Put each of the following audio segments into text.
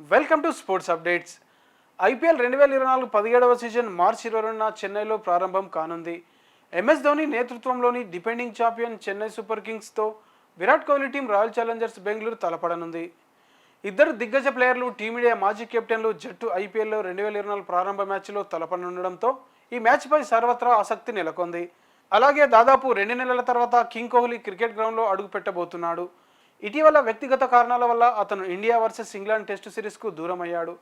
Welcome to sports updates. IPL 2024 17వ season March 22న చెన్నైలో ప్రారంభం కానుంది. ఎంఎస్ ధోని నేతృత్వంలోని డిఫెండింగ్ ఛాంపియన్ చెన్నై సూపర్ కింగ్స్తో Virat Kohli team royal challengers Bengaluru తలపడనుంది. ఇద్దరు దిగ్గజ ప్లేయర్లు టీమిండియా మాజీ కెప్టెన్లు జట్టు ఐపీఎల్లో 2024 ప్రారంభ మ్యాచ్లో తలపడనుండడంతో ఈ మ్యాచ్పై సర్వత్రా ఆసక్తి నెలకొంది. అలాగే దాదాపు 2 నెలల తర్వాత కింగ్ కోహ్లీ క్రికెట్ గ్రౌండ్లో అడుగు పెట్టబోతున్నాడు. ఇటీవల వ్యక్తిగత కారణాల వల్ల అతను ఇండియా వర్సెస్ ఇంగ్లాండ్ టెస్ట్ సిరీస్కు దూరం అయ్యాడు.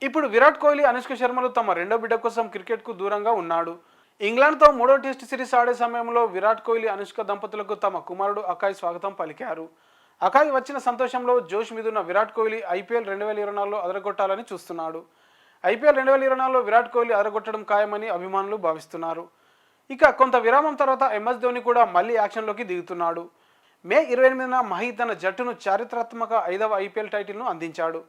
ఇప్పుడు విరాట్ కోహ్లీ, అనుష్క శర్మలు తమ రెండో బిడ్డ కోసం క్రికెట్కు దూరంగా ఉన్నాడు. ఇంగ్లాండ్తో మూడో టెస్ట్ సిరీస్ ఆడే సమయంలో విరాట్ కోహ్లీ, అనుష్క దంపతులకు తమ కుమారుడు అకాయ్ స్వాగతం పలికారు. అకాయ్ వచ్చిన సంతోషంలో జోష్ మీదున్న విరాట్ కోహ్లీ ఐపీఎల్ 2024లో అదరగొట్టాలని చూస్తున్నాడు. ఐపీఎల్ 2024లో విరాట్ కోహ్లీ అదరగొట్టడం ఖాయమని అభిమానులు భావిస్తున్నారు. ఇక కొంత విరామం తర్వాత ఎంఎస్ ధోని కూడా మళ్ళీ యాక్షన్లోకి దిగుతున్నాడు. మే 28న మహి తన జట్టును చారిత్రాత్మక 5వ ఐపీఎల్ టైటిల్ను అందించాడు.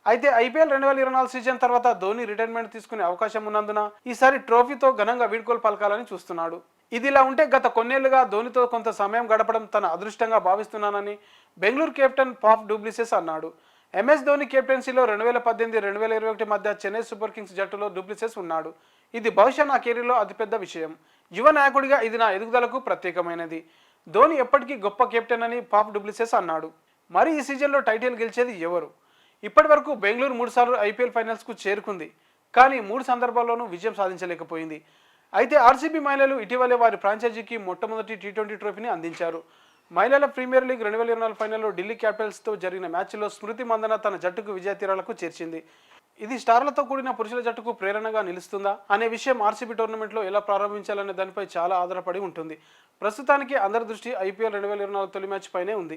అయితే ఐపీఎల్ 2024 సీజన్ తర్వాత ధోని రిటైర్మెంట్ తీసుకునే అవకాశం ఉన్నందున ఈసారి ట్రోఫీతో ఘనంగా వీడ్కోలు పలకాలని చూస్తున్నాడు. ఇదిలా ఉంటే గత కొన్నేళ్లుగా ధోనితో కొంత సమయం గడపడం తన అదృష్టంగా భావిస్తున్నానని బెంగళూరు కెప్టెన్ పాఫ్ డూప్లిసిస్ అన్నాడు. ఎంఎస్ ధోని కెప్టెన్సీలో 2018-2021 మధ్య చెన్నై సూపర్ కింగ్స్ జట్టులో డూప్లిసిస్ ఉన్నాడు. ఇది బహుశా నా కెరీర్లో అతిపెద్ద విషయం. యువ నాయకుడిగా ఇది నా ఎదుగుదలకు ప్రత్యేకమైనది. ధోని ఎప్పటికీ గొప్ప కెప్టెన్ అని పాఫ్ డూప్లిసిస్ అన్నాడు. మరి ఈ సీజన్లో టైటిల్ గెలిచేది ఎవరు? ఇప్పటి వరకు బెంగళూరు 3 సార్లు ఐపీఎల్ ఫైనల్స్కు చేరుకుంది. కానీ 3 సందర్భాల్లోనూ విజయం సాధించలేకపోయింది. అయితే ఆర్సీబీ మహిళలు ఇటీవలే వారి ఫ్రాంచైజీకి మొట్టమొదటి టీ20 ట్రోఫీని అందించారు. మహిళల ప్రీమియర్ లీగ్ 2024 ఫైనల్లో ఢిల్లీ క్యాపిటల్స్తో జరిగిన మ్యాచ్లో స్మృతి మందన తన జట్టుకు విజయ తీరాలకు చేర్చింది. ఇది స్టార్లతో కూడిన పురుషుల జట్టుకు ప్రేరణగా నిలుస్తుందా అనే విషయం ఆర్సీబీ టోర్నమెంట్లో ఎలా ప్రారంభించాలనే దానిపై చాలా ఆధారపడి ఉంటుంది. ప్రస్తుతానికి అందరి దృష్టి ఐపీఎల్ 2024 తొలి మ్యాచ్ పైనే ఉంది.